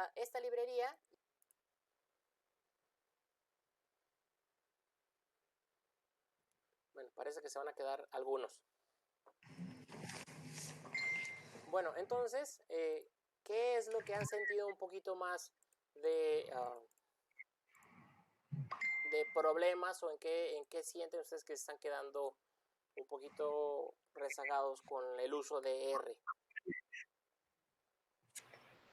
a esta librería. Bueno, parece que se van a quedar algunos. Bueno, entonces, ¿qué es lo que han sentido un poquito más de problemas o en qué sienten ustedes que se están quedando un poquito rezagados con el uso de R?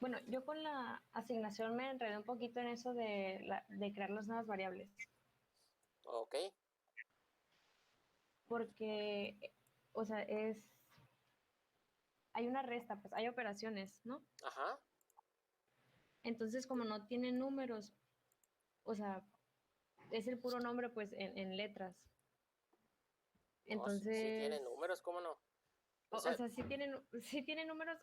Bueno, yo con la asignación me enredé un poquito en eso de crear las nuevas variables, Ok. porque, o sea, hay una resta, pues hay operaciones, ¿no? Ajá. Entonces, como no tiene números, o sea, es el puro nombre, pues, en letras. No, sí tiene Entonces, números, ¿cómo no? O o sea, sea, sí tienen números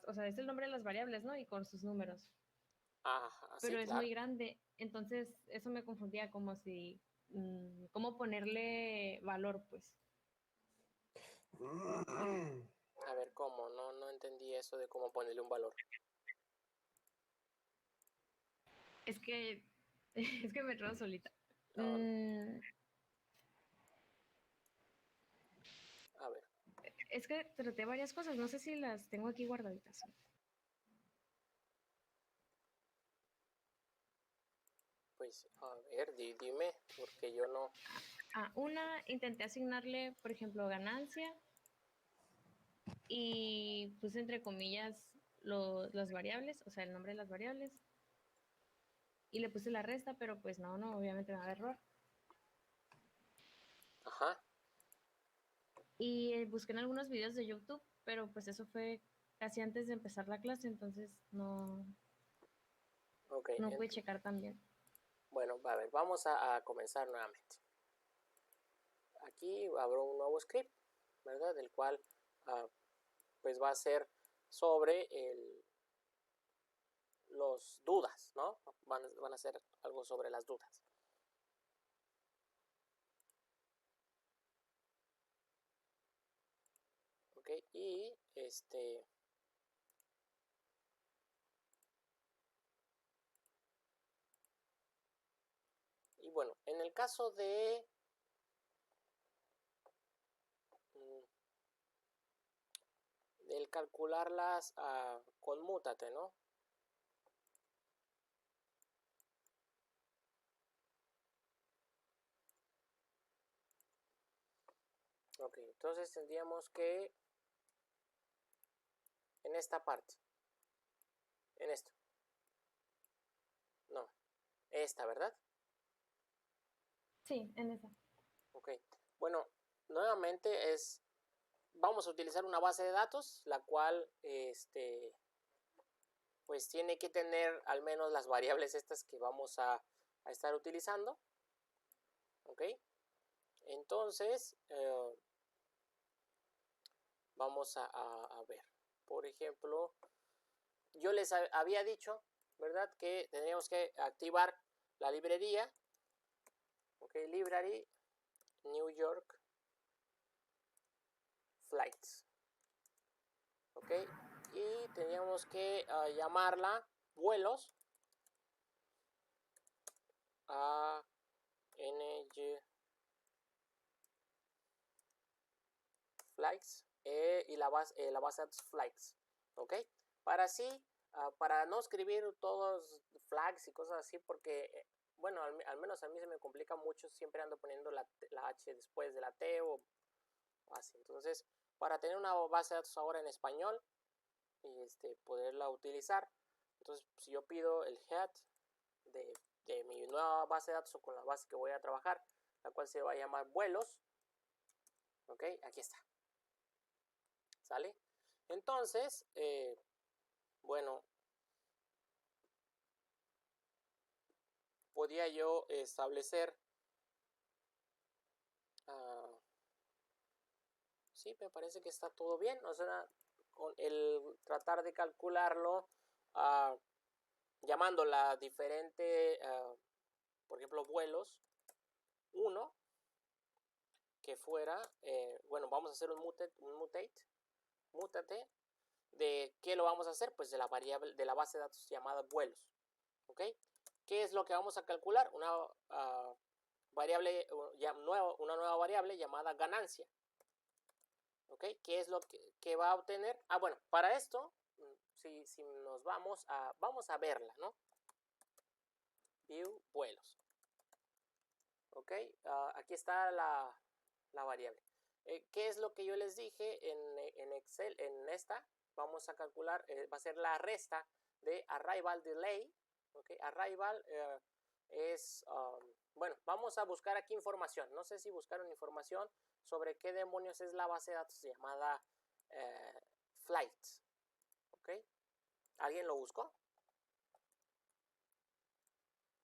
o sea, es el nombre de las variables, ¿no? Y con sus números. ajá, sí, Pero es muy claro. grande, entonces eso me confundía como si, ¿cómo ponerle valor, pues? A ver, ¿cómo? No entendí eso de cómo ponerle un valor. Es que, es que me trago solita. Ah, Mm, a ver, es que traté varias cosas, no sé si las tengo aquí guardaditas. pues, a ver, dime, porque yo no. Una, intenté asignarle, por ejemplo, ganancia y puse entre comillas las variables, o sea, el nombre de las variables, y le puse la resta, pero pues no, obviamente me va a dar error. Ajá, Y busqué en algunos videos de YouTube, pero pues eso fue casi antes de empezar la clase, entonces ok. no pude checar tan bien. Bueno, a ver, vamos a comenzar nuevamente. Aquí abro un nuevo script, ¿verdad? Del cual, pues, va a ser sobre los dudas, ¿no? Van a ser algo sobre las dudas. Ok, y y bueno, en el caso de del calcularlas conmútate, ¿no? Ok, entonces tendríamos que en esta parte, en esto, no, esta, ¿verdad? Sí, en esa. Ok, bueno, nuevamente vamos a utilizar una base de datos, la cual, pues tiene que tener al menos las variables estas que vamos a estar utilizando, ok. Entonces, vamos a ver, por ejemplo, yo les había dicho, ¿verdad?, que tendríamos que activar la librería, ok, library New York Flights, ok, y teníamos que llamarla vuelos a ng flights y la base de datos flights, ok, para así, para no escribir todos flags y cosas así, porque bueno, al menos a mí se me complica mucho, siempre ando poniendo la H después de la T o así. Entonces, para tener una base de datos ahora en español y poderla utilizar, entonces si yo pido el head de mi nueva base de datos o con la base que voy a trabajar, la cual se va a llamar vuelos, ok, aquí está, ¿sale? Entonces, bueno, podía yo establecer, sí, me parece que está todo bien, o sea, con el tratar de calcularlo, llamándola diferente, por ejemplo, vuelos 1, que fuera, bueno, vamos a hacer un mutate, ¿De qué lo vamos a hacer? Pues de la variable, de la base de datos llamada vuelos. ¿Ok? ¿Qué es lo que vamos a calcular? Una variable, una nueva variable llamada ganancia. ¿Ok? ¿Qué es lo que va a obtener? Ah, bueno, para esto, si nos vamos a verla, ¿no? View vuelos. ¿Ok? Aquí está la variable. ¿Qué es lo que yo les dije en Excel? En esta vamos a calcular, va a ser la resta de arrival delay. ¿Ok? Arrival es, bueno, vamos a buscar aquí información. No sé si buscaron información sobre qué demonios es la base de datos llamada flights. ¿Ok? ¿Alguien lo buscó?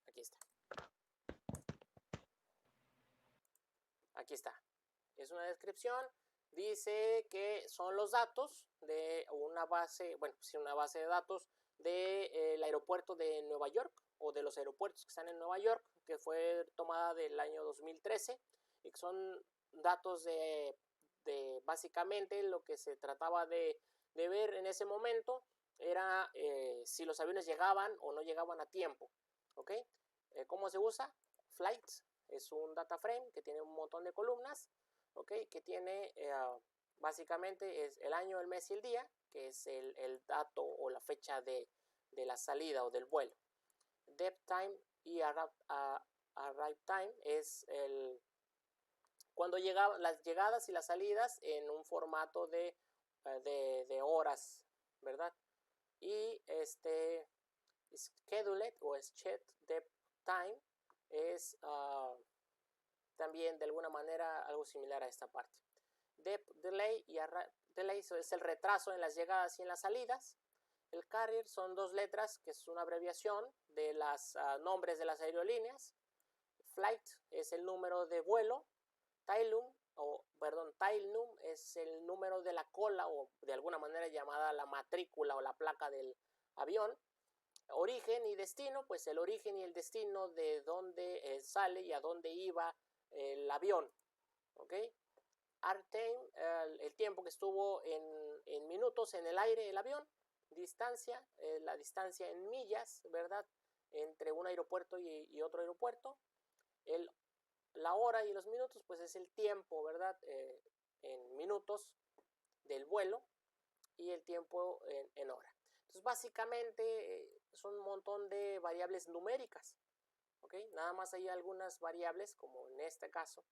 Aquí está. Aquí está. Es una descripción. Dice que son los datos de una base, bueno, sí, una base de datos del aeropuerto de Nueva York o de los aeropuertos que están en Nueva York, que fue tomada del año 2013 y que son datos de básicamente lo que se trataba de ver en ese momento era si los aviones llegaban o no llegaban a tiempo. ¿Ok? ¿Cómo se usa? Flights. Es un data frame que tiene un montón de columnas, ¿ok? Que tiene básicamente es el año, el mes y el día, que es el dato o la fecha de la salida o del vuelo. Depth time y arrive time es cuando llegaban las llegadas y las salidas en un formato de horas, ¿verdad? Y scheduled o scheduled depth time es también de alguna manera algo similar a esta parte. Depth delay y delay es el retraso en las llegadas y en las salidas. El carrier son dos letras, que es una abreviación de los nombres de las aerolíneas. Flight es el número de vuelo. Tailnum es el número de la cola o de alguna manera llamada la matrícula o la placa del avión. Origen y destino, pues el origen y el destino de dónde sale y a dónde iba el avión. ¿Ok? Airtime, el tiempo que estuvo en minutos en el aire el avión. Distancia, la distancia en millas, ¿verdad? Entre un aeropuerto y otro aeropuerto. La hora y los minutos, pues es el tiempo, ¿verdad? En minutos del vuelo y el tiempo en hora. Entonces, básicamente son un montón de variables numéricas. ¿Ok? Nada más hay algunas variables, como en este caso,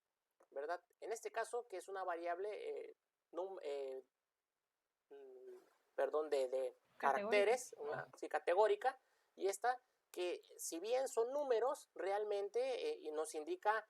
¿verdad? En este caso, que es una variable, de caracteres, sí, categórica, y esta que si bien son números, realmente nos indica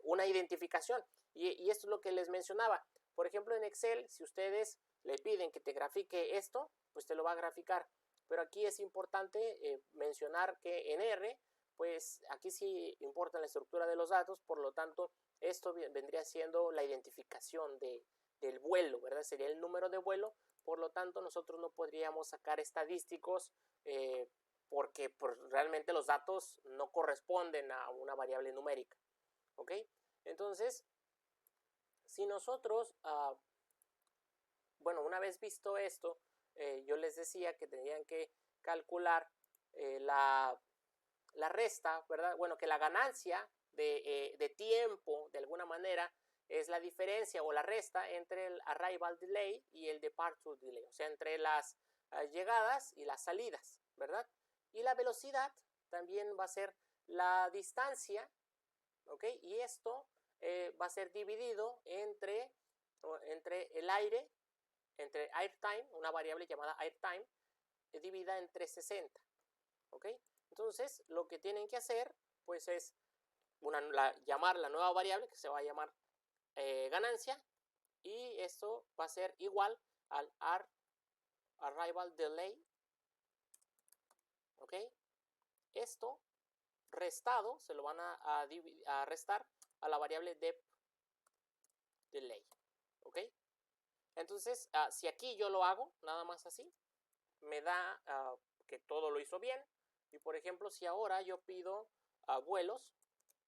una identificación. Y esto es lo que les mencionaba. Por ejemplo, en Excel, si ustedes le piden que te grafique esto, pues te lo va a graficar. Pero aquí es importante mencionar que en R, pues aquí sí importa la estructura de los datos, por lo tanto, esto vendría siendo la identificación del vuelo, ¿verdad? Sería el número de vuelo, por lo tanto, nosotros no podríamos sacar estadísticos porque pues, realmente los datos no corresponden a una variable numérica. ¿Ok? Entonces, si nosotros, bueno, una vez visto esto, yo les decía que tenían que calcular la resta, ¿verdad? Bueno, que la ganancia de tiempo, de alguna manera, es la diferencia o la resta entre el arrival delay y el departure delay, o sea, entre las llegadas y las salidas, ¿verdad? Y la velocidad también va a ser la distancia, ¿ok? Y esto va a ser dividido entre el aire, entre airtime, una variable llamada airtime, dividida entre 60, ¿ok? Entonces, lo que tienen que hacer, pues es llamar la nueva variable, que se va a llamar ganancia, y esto va a ser igual al arrival delay, ¿ok? Esto restado se lo van a restar a la variable depth delay, ¿ok? Entonces, si aquí yo lo hago, nada más así, me da que todo lo hizo bien. Y por ejemplo, si ahora yo pido vuelos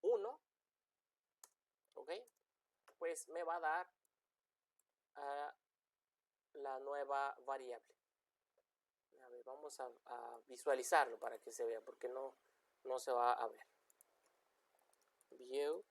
1, ¿ok? Pues me va a dar la nueva variable. vamos a visualizarlo para que se vea, porque no se va a ver. View.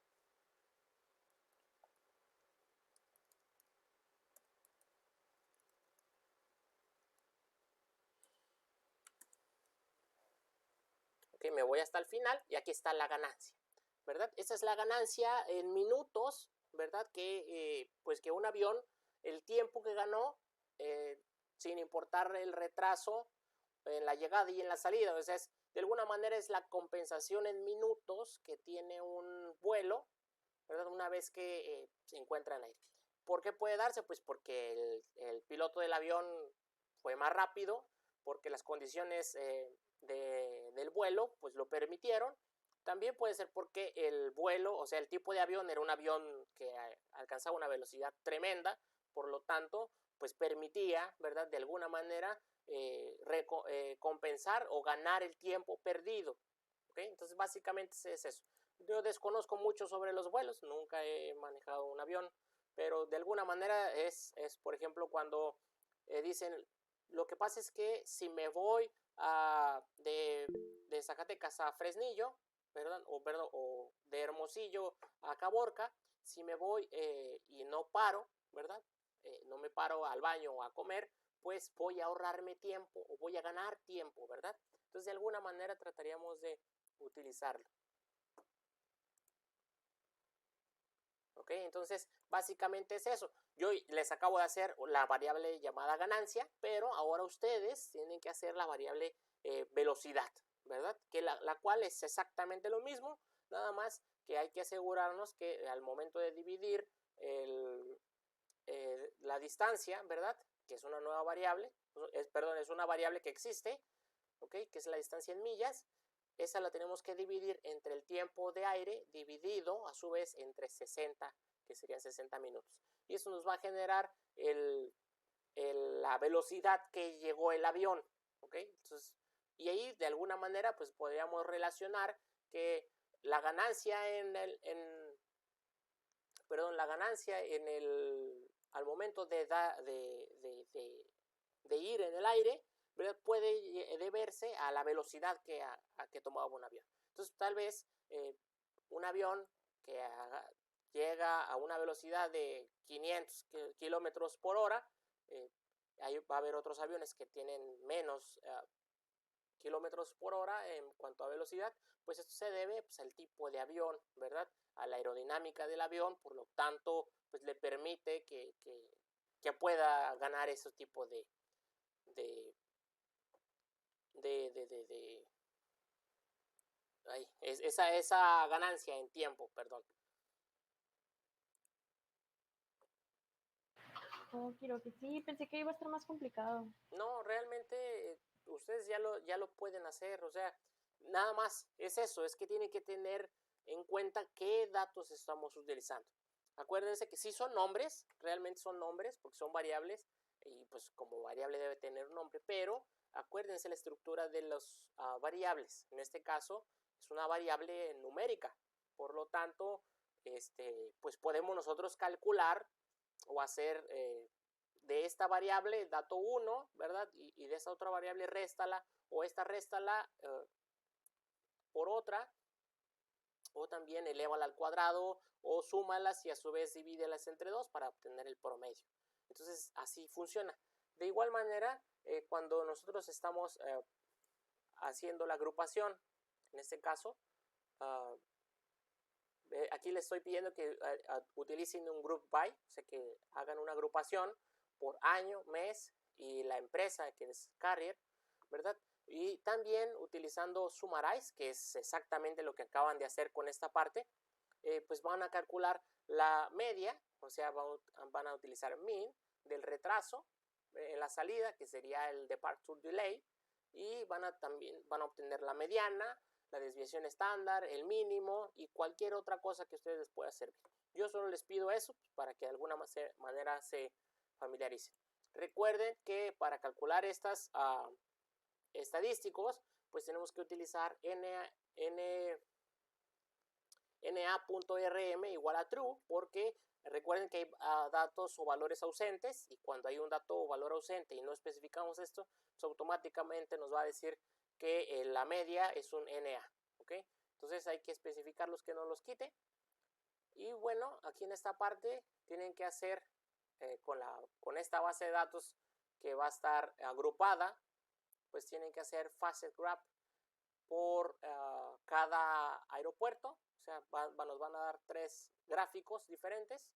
Ok, me voy hasta el final y aquí está la ganancia, ¿verdad? Esa es la ganancia en minutos, ¿verdad? Que pues que un avión, el tiempo que ganó, sin importar el retraso en la llegada y en la salida, o sea, de alguna manera es la compensación en minutos que tiene un vuelo, ¿verdad? Una vez que se encuentra en aire. ¿Por qué puede darse? Pues porque el piloto del avión fue más rápido, porque las condiciones del vuelo pues lo permitieron. También puede ser porque el vuelo, o sea, el tipo de avión era un avión que alcanzaba una velocidad tremenda, por lo tanto, pues permitía, ¿verdad? De alguna manera compensar o ganar el tiempo perdido. ¿Okay? Entonces, básicamente es eso. Yo desconozco mucho sobre los vuelos, nunca he manejado un avión, pero de alguna manera es por ejemplo, cuando dicen, lo que pasa es que si me voy de Zacatecas a Fresnillo, ¿verdad? O de Hermosillo a Caborca, si me voy y no paro, ¿verdad? No me paro al baño o a comer, pues voy a ahorrarme tiempo o voy a ganar tiempo, ¿verdad? Entonces, de alguna manera trataríamos de utilizarlo. ¿Ok? Entonces, básicamente es eso. Yo les acabo de hacer la variable llamada ganancia, pero ahora ustedes tienen que hacer la variable velocidad, ¿verdad? Que la cual es exactamente lo mismo, nada más que hay que asegurarnos que al momento de dividir la distancia, ¿verdad? Que es una nueva variable, perdón, es una variable que existe, ¿ok? Que es la distancia en millas. Esa la tenemos que dividir entre el tiempo de aire dividido a su vez entre 60, que serían 60 minutos. Y eso nos va a generar la velocidad que llegó el avión, ¿ok? Entonces, y ahí de alguna manera pues podríamos relacionar que la ganancia al momento de ir en el aire, ¿verdad? Puede deberse a la velocidad que tomaba un avión. Entonces, tal vez un avión que llega a una velocidad de 500 kilómetros por hora, ahí va a haber otros aviones que tienen menos kilómetros por hora en cuanto a velocidad, pues esto se debe pues, al tipo de avión, ¿verdad? A la aerodinámica del avión, por lo tanto, pues le permite que pueda ganar ese tipo esa ganancia en tiempo, perdón. Oh, quiero que sí, pensé que iba a estar más complicado. No, realmente ustedes ya lo pueden hacer, o sea, nada más es eso, es que tienen que tener en cuenta qué datos estamos utilizando. Acuérdense que sí son nombres, realmente son nombres, porque son variables, y pues como variable debe tener un nombre, pero acuérdense la estructura de las variables. En este caso es una variable numérica, por lo tanto, pues podemos nosotros calcular o hacer de esta variable dato 1, ¿verdad? Y de esa otra variable réstala, o esta réstala por otra, o también elévala al cuadrado, o súmalas y a su vez divídelas entre 2 para obtener el promedio. Entonces, así funciona. De igual manera, cuando nosotros estamos haciendo la agrupación, en este caso, aquí les estoy pidiendo que utilicen un group by, o sea que hagan una agrupación por año, mes y la empresa que es Carrier, ¿verdad? Y también utilizando Summarize, que es exactamente lo que acaban de hacer con esta parte, pues van a calcular la media, o sea, van a utilizar mean del retraso en la salida, que sería el departure delay, y también van a obtener la mediana, la desviación estándar, el mínimo y cualquier otra cosa que ustedes les pueda servir. Yo solo les pido eso para que de alguna manera se familiaricen. Recuerden que para calcular estas estadísticos, pues tenemos que utilizar na.rm igual a true, porque Recuerden que hay datos o valores ausentes, y cuando hay un dato o valor ausente y no especificamos esto, pues automáticamente nos va a decir que la media es un NA, ¿ok? Entonces hay que especificarlos, que no los quite. Y bueno, aquí en esta parte tienen que hacer con esta base de datos que va a estar agrupada, pues tienen que hacer facet graph por cada aeropuerto. O sea, nos van a dar 3 gráficos diferentes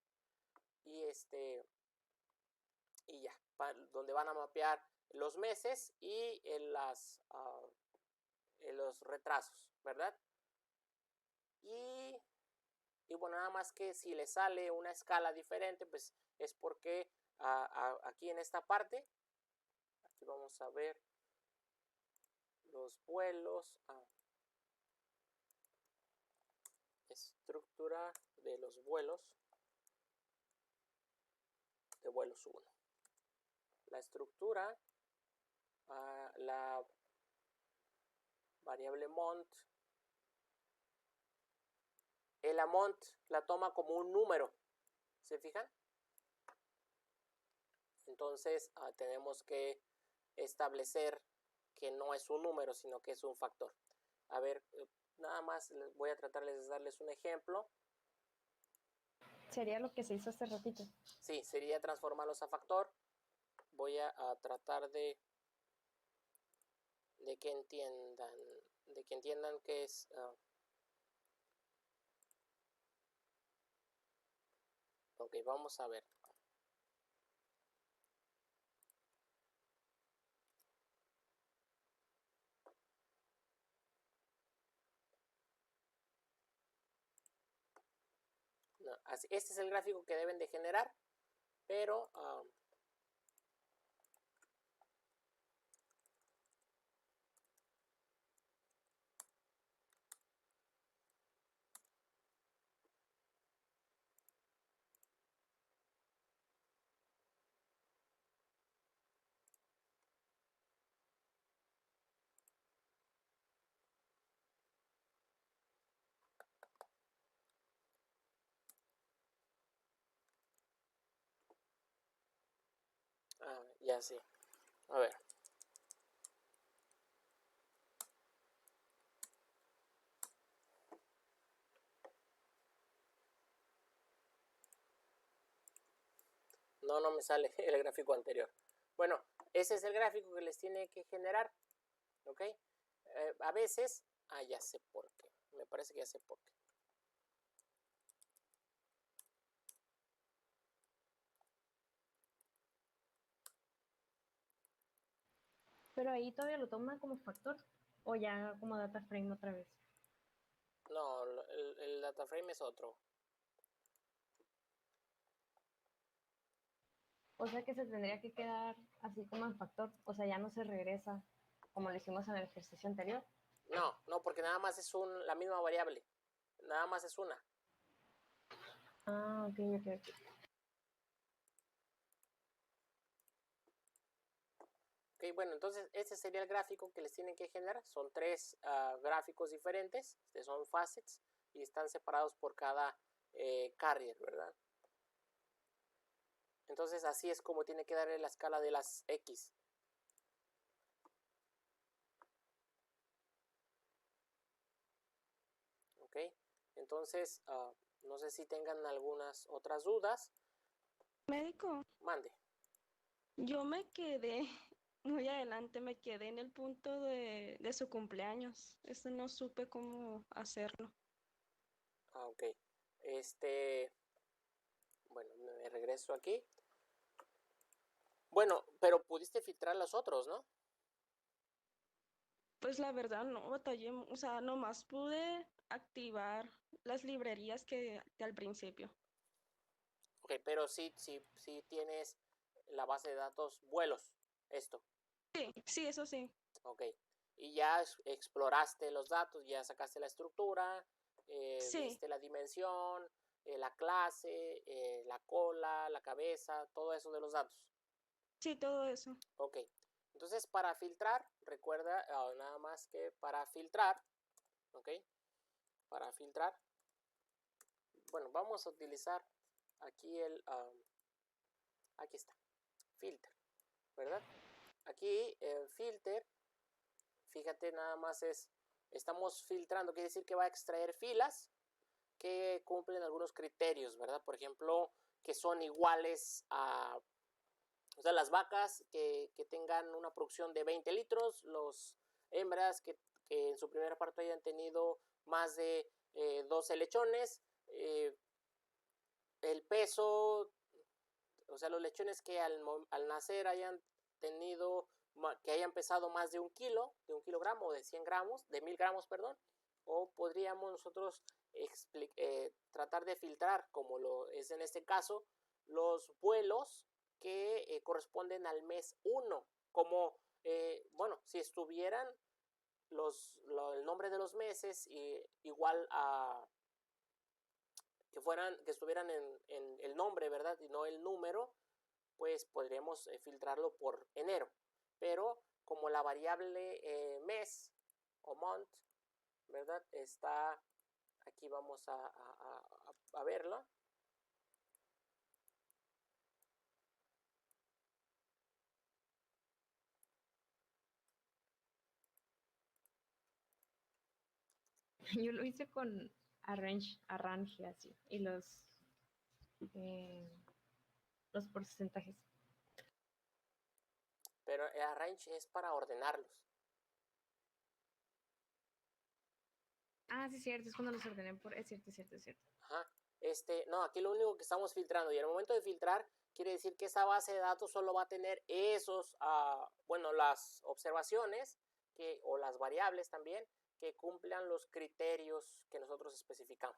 y y ya, donde van a mapear los meses y los retrasos, ¿verdad? Y bueno, nada más que si le sale una escala diferente, pues es porque aquí en esta parte, aquí vamos a ver los vuelos, estructura de los vuelos de vuelos 1. La estructura, la variable mont, el amount la toma como un número, ¿se fijan? Entonces tenemos que establecer que no es un número, sino que es un factor. A ver, nada más voy a tratarles de darles un ejemplo. Sería lo que se hizo hace ratito. Sí, sería transformarlos a factor. Voy a tratar de que entiendan que es ok, vamos a ver. No, este es el gráfico que deben de generar, pero ya sí. A ver. No me sale el gráfico anterior. Bueno, ese es el gráfico que les tiene que generar, ¿ok? A veces, ya sé por qué. Me parece que ya sé por qué. Pero ahí todavía lo toma como factor o ya como data frame otra vez. No, el data frame es otro. O sea que se tendría que quedar así como en factor, o sea, ya no se regresa como lo hicimos en el ejercicio anterior. No, porque nada más es la misma variable. Nada más es una. Ok. Ok, bueno, entonces ese sería el gráfico que les tienen que generar. Son 3 gráficos diferentes, son facets, y están separados por cada carrier, ¿verdad? Entonces así es como tiene que darle la escala de las X. Ok, entonces no sé si tengan algunas otras dudas. Médico, Mande. yo me quedé muy adelante, me quedé en el punto de su cumpleaños. No supe cómo hacerlo. Ok. Bueno, me regreso aquí. Bueno, pero pudiste filtrar los otros, ¿no? Pues la verdad no batallé, o sea, nomás pude activar las librerías que al principio. Ok, pero sí tienes la base de datos vuelos, esto. Sí, eso sí. Ok. Y ya exploraste los datos, ya sacaste la estructura, Sí, viste la dimensión, la clase, la cola, la cabeza, todo eso de los datos. sí, todo eso. Ok. Entonces, para filtrar, recuerda nada más que para filtrar, ok, para filtrar, bueno, vamos a utilizar aquí aquí está, filter, ¿verdad? Aquí filter, fíjate, nada más estamos filtrando, quiere decir que va a extraer filas que cumplen algunos criterios, ¿verdad? Por ejemplo, que son iguales a, o sea, las vacas que tengan una producción de 20 litros, los hembras que en su primera parto hayan tenido más de 12 lechones, el peso, o sea, los lechones que al nacer hayan tenido, que hayan pesado más de 1 kilogramo, o de 100 gramos, de 1000 gramos, perdón, o podríamos nosotros tratar de filtrar, como lo es en este caso, los vuelos que corresponden al mes 1, como, bueno, si estuvieran el nombre de los meses igual a que estuvieran en el nombre, ¿verdad? Y no el número, pues podríamos filtrarlo por enero. Pero como la variable mes o month, ¿verdad? Está aquí, vamos a verla. Yo lo hice con arrange así, y los porcentajes. Pero el arrange es para ordenarlos. Ah, sí, es cierto, es cuando los ordené por... Es cierto, es cierto, es cierto. Ajá. No, aquí lo único que estamos filtrando, y al momento de filtrar, quiere decir que esa base de datos solo va a tener esos, bueno, las observaciones o las variables también que cumplan los criterios que nosotros especificamos.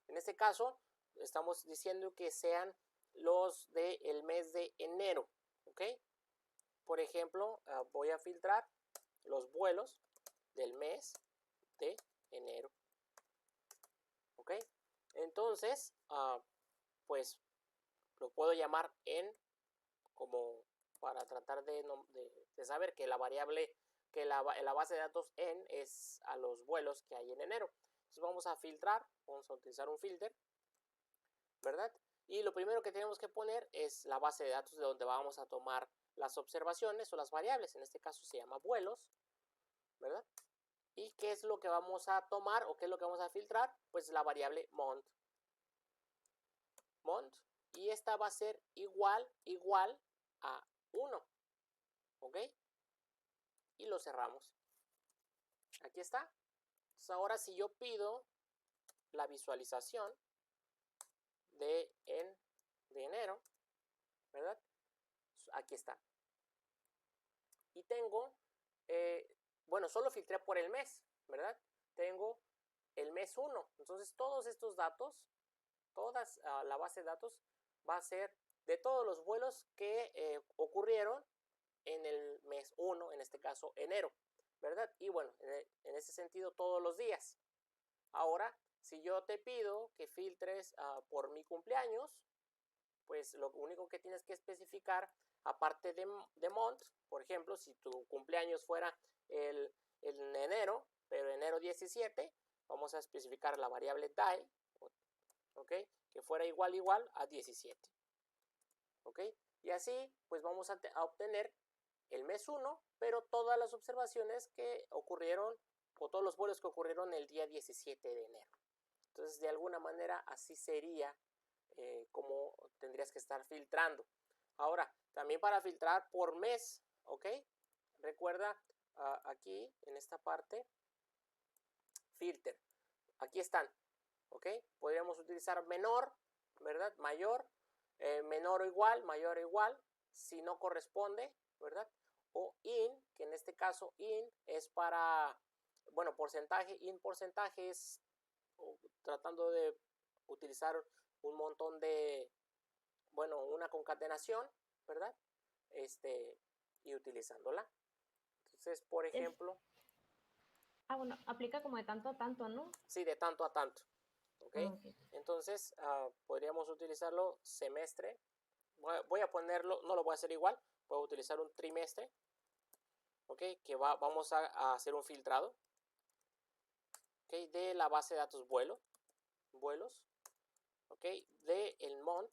En este caso, estamos diciendo que sean los del mes de enero, ¿ok? Por ejemplo, voy a filtrar los vuelos del mes de enero, ¿ok? Entonces, pues lo puedo llamar en, como para tratar de saber que la variable, que la base de datos en es a los vuelos que hay en enero. Entonces vamos a filtrar, vamos a utilizar un filter, ¿verdad? Y lo primero que tenemos que poner es la base de datos de donde vamos a tomar las observaciones o las variables. En este caso se llama vuelos, ¿verdad? ¿Y qué es lo que vamos a tomar o qué es lo que vamos a filtrar? Pues la variable month. Y esta va a ser igual a 1, ¿ok? Y lo cerramos. Aquí está. Entonces ahora si yo pido la visualización de enero, ¿verdad? Aquí está. Y tengo, bueno, solo filtré por el mes, ¿verdad? Tengo el mes 1. Entonces todos estos datos, todas la base de datos va a ser de todos los vuelos que ocurrieron en el mes 1, en este caso enero, ¿verdad? Y bueno, en ese sentido todos los días. Ahora, si yo te pido que filtres por mi cumpleaños, pues lo único que tienes que especificar, aparte de month, por ejemplo, si tu cumpleaños fuera en enero, pero enero 17, vamos a especificar la variable die, ¿ok? Que fuera igual a 17, ¿ok? Y así, pues vamos a obtener el mes 1, pero todas las observaciones que ocurrieron, o todos los vuelos que ocurrieron el día 17 de enero. Entonces, de alguna manera, así sería como tendrías que estar filtrando. Ahora, también para filtrar por mes, ¿ok? Recuerda aquí, en esta parte, filter. Aquí están, ¿ok? Podríamos utilizar menor, ¿verdad? Mayor, menor o igual, mayor o igual, si no corresponde, ¿verdad? O in, que en este caso in es para, bueno, porcentaje, in porcentaje es tratando de utilizar un montón de, bueno, una concatenación, ¿verdad? Y utilizándola. Entonces, por ejemplo. Bueno, aplica como de tanto a tanto, ¿no? Sí, de tanto a tanto. ¿Ok? Okay. Entonces, podríamos utilizarlo semestre. Voy a ponerlo, no lo voy a hacer igual, puedo utilizar un trimestre. ¿Ok? Que vamos a hacer un filtrado. ¿Ok? De la base de datos vuelos. ¿ok? De el mont,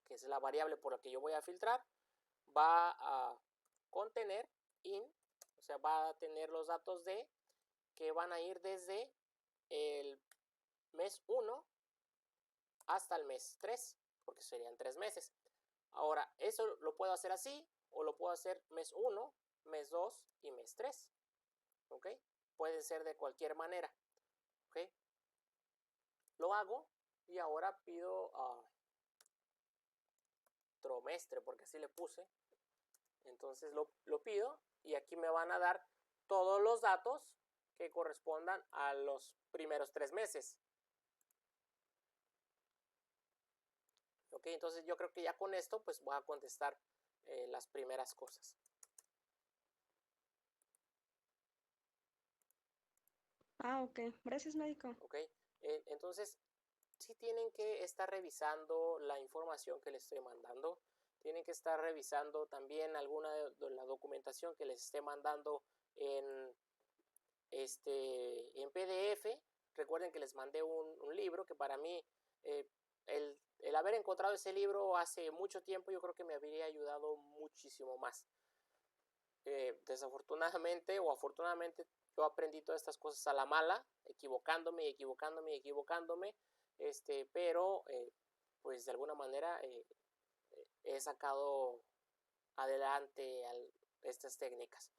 que es la variable por la que yo voy a filtrar, va a contener in, o sea, va a tener los datos de que van a ir desde el mes 1 hasta el mes 3, porque serían 3 meses. Ahora, eso lo puedo hacer así, o lo puedo hacer mes 1, mes 2 y mes 3. ¿Ok? Puede ser de cualquier manera. ¿Ok? Lo hago y ahora pido trimestre, porque así le puse. Entonces lo pido y aquí me van a dar todos los datos que correspondan a los primeros 3 meses. Ok, entonces yo creo que ya con esto pues voy a contestar las primeras cosas. Ok. Gracias, médico. Ok, entonces sí tienen que estar revisando la información que les estoy mandando. Tienen que estar revisando también alguna de la documentación que les esté mandando en PDF. Recuerden que les mandé un libro que para mí el haber encontrado ese libro hace mucho tiempo yo creo que me habría ayudado muchísimo más. Desafortunadamente o afortunadamente yo aprendí todas estas cosas a la mala, equivocándome, pero pues de alguna manera he sacado adelante estas técnicas.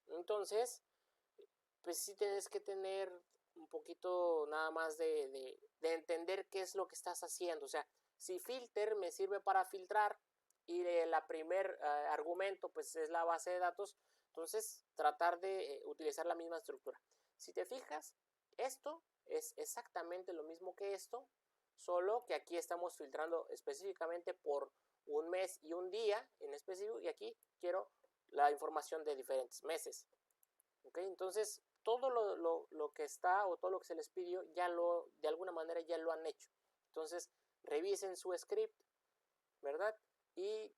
Entonces, pues sí tienes que tener un poquito nada más de entender qué es lo que estás haciendo. O sea, si filter me sirve para filtrar y el primer argumento pues es la base de datos, entonces tratar de utilizar la misma estructura. Si te fijas, esto es exactamente lo mismo que esto, solo que aquí estamos filtrando específicamente por un mes y un día en específico, y aquí quiero la información de diferentes meses. ¿Okay? Entonces, todo lo que está o todo lo que se les pidió, de alguna manera ya lo han hecho. Entonces, revisen su script, ¿verdad? Y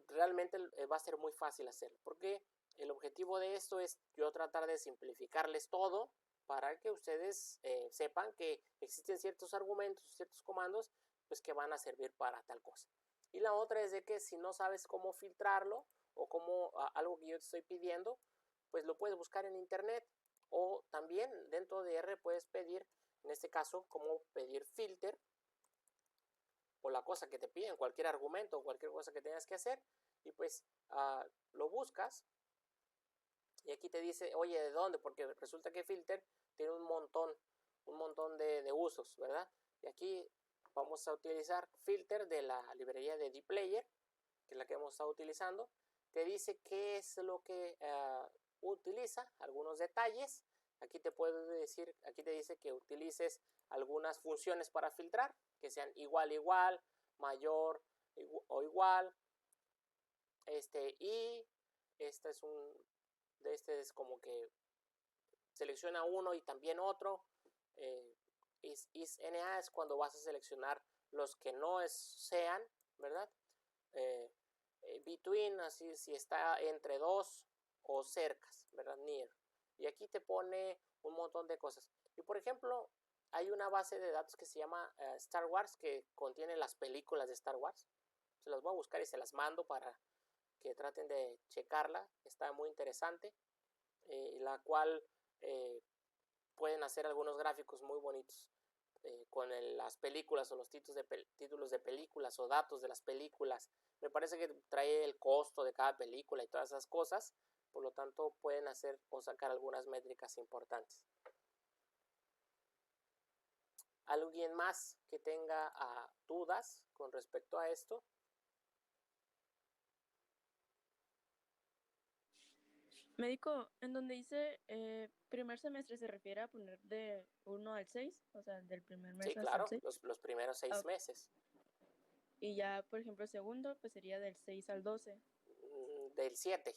realmente va a ser muy fácil hacerlo, porque el objetivo de esto es yo tratar de simplificarles todo para que ustedes sepan que existen ciertos argumentos, ciertos comandos, pues que van a servir para tal cosa. Y la otra es de que si no sabes cómo filtrarlo o cómo algo que yo te estoy pidiendo, pues lo puedes buscar en internet, o también dentro de R puedes pedir, en este caso, cómo pedir filter o la cosa que te piden, cualquier argumento o cualquier cosa que tengas que hacer, y pues lo buscas y aquí te dice, oye, ¿de dónde? Porque resulta que filter tiene un montón de usos, ¿verdad? Y aquí vamos a utilizar filter de la librería de dplayer, que es la que hemos estado utilizando. Te dice qué es lo que utiliza, algunos detalles. Aquí te puede decir, aquí te dice que utilices algunas funciones para filtrar, que sean igual, mayor o igual. Y este es como que selecciona uno y también otro. Is-NA es cuando vas a seleccionar los que no sean, ¿verdad? Between, así si está entre dos o cercas, ¿verdad? Near. Y aquí te pone un montón de cosas. Y por ejemplo, hay una base de datos que se llama Star Wars, que contiene las películas de Star Wars. Se las voy a buscar y se las mando para que traten de checarla. Está muy interesante. La cual pueden hacer algunos gráficos muy bonitos con las películas o los títulos de películas o datos de las películas. Me parece que trae el costo de cada película y todas esas cosas, por lo tanto pueden hacer o sacar algunas métricas importantes. ¿Alguien más que tenga dudas con respecto a esto? Médico, en donde dice primer semestre, ¿se refiere a poner de 1 al 6? O sea, del primer mes Sí, hasta el claro, 6. los primeros 6 meses. Y ya, por ejemplo, segundo, pues sería del 6 al 12. Del 7.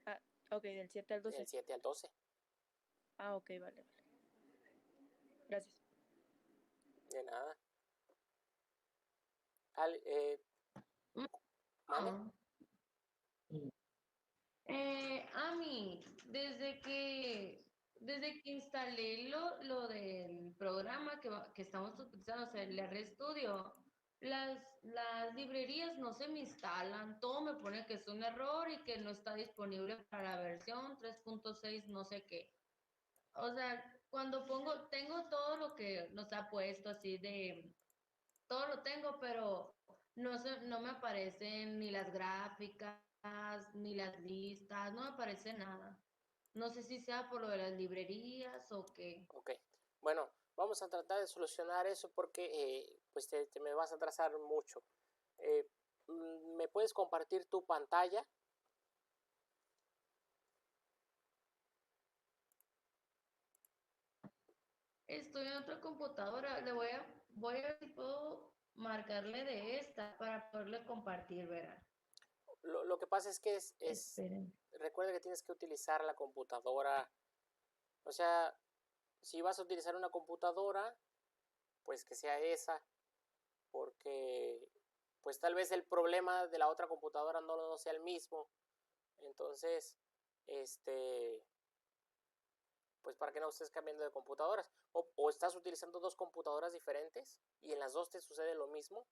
Ah, ok, del 7 al 12. Del 7 al 12. Ah, ok, vale. Gracias. De nada. ¿Mande? Ami, desde que desde que instalé lo del programa que estamos utilizando, o sea, el RStudio, las librerías no se me instalan, todo me pone que es un error y que no está disponible para la versión 3.6 no sé qué. O sea, cuando tengo todo lo que nos ha puesto así de, todo lo tengo, pero no me aparecen ni las gráficas, ni las listas, no me aparece nada. No sé si sea por lo de las librerías o qué. Ok, bueno, vamos a tratar de solucionar eso porque pues te me vas a atrasar mucho. ¿Me puedes compartir tu pantalla? Estoy en otra computadora, voy a ver si puedo marcarle de esta para poderle compartir, ¿verdad? Lo que pasa es que Esperen. recuerda que tienes que utilizar la computadora, o sea, si vas a utilizar una computadora, pues que sea esa, porque pues tal vez el problema de la otra computadora no sea el mismo. Entonces, pues para que no estés cambiando de computadoras. O estás utilizando dos computadoras diferentes y en las dos te sucede lo mismo.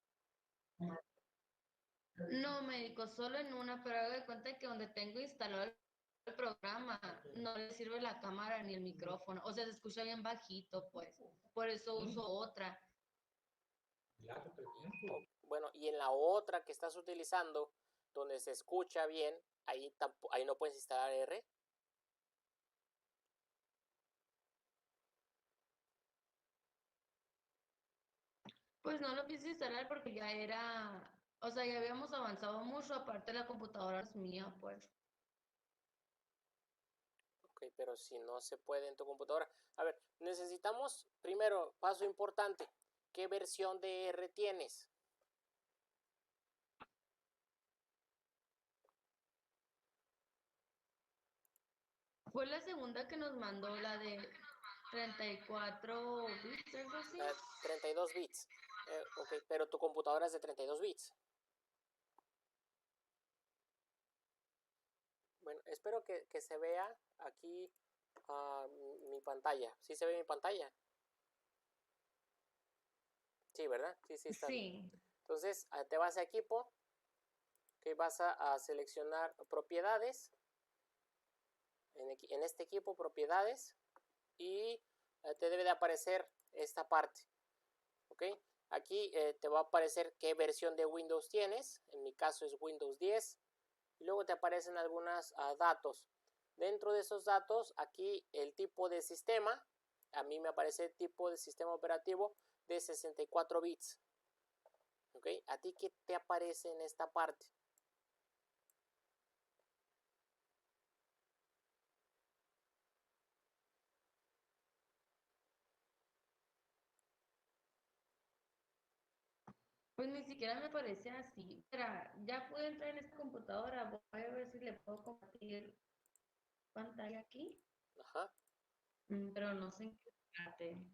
No, médico, solo en una, pero hago de cuenta que donde tengo instalado el programa no le sirve la cámara ni el micrófono. O sea, se escucha bien bajito, pues. Por eso uso otra. Bueno, y en la otra que estás utilizando, donde se escucha bien, ahí no puedes instalar R. Pues no lo quise instalar porque ya era, o sea, ya habíamos avanzado mucho, aparte la computadora es mía, pues. Ok, pero si no se puede en tu computadora. A ver, necesitamos, primero, paso importante, ¿qué versión de R tienes? Fue la segunda que nos mandó, la de 34 bits, algo así. 32 bits. Ok, pero tu computadora es de 32 bits. Bueno, espero que se vea aquí mi pantalla. ¿Sí se ve mi pantalla? Sí, ¿verdad? Sí, está bien. Sí. Entonces, te vas a equipo, que vas a seleccionar propiedades. En este equipo, propiedades. Y te debe de aparecer esta parte. ¿Ok? Aquí te va a aparecer qué versión de Windows tienes. En mi caso es Windows 10. Y luego te aparecen algunos datos. Dentro de esos datos, aquí el tipo de sistema. A mí me aparece tipo de sistema operativo de 64 bits. ¿Ok? ¿A ti qué te aparece en esta parte? Pues ni siquiera me parece así. Espera, ya puedo entrar en esta computadora. Voy a ver si le puedo compartir pantalla aquí. Ajá. Pero no sé en qué parte.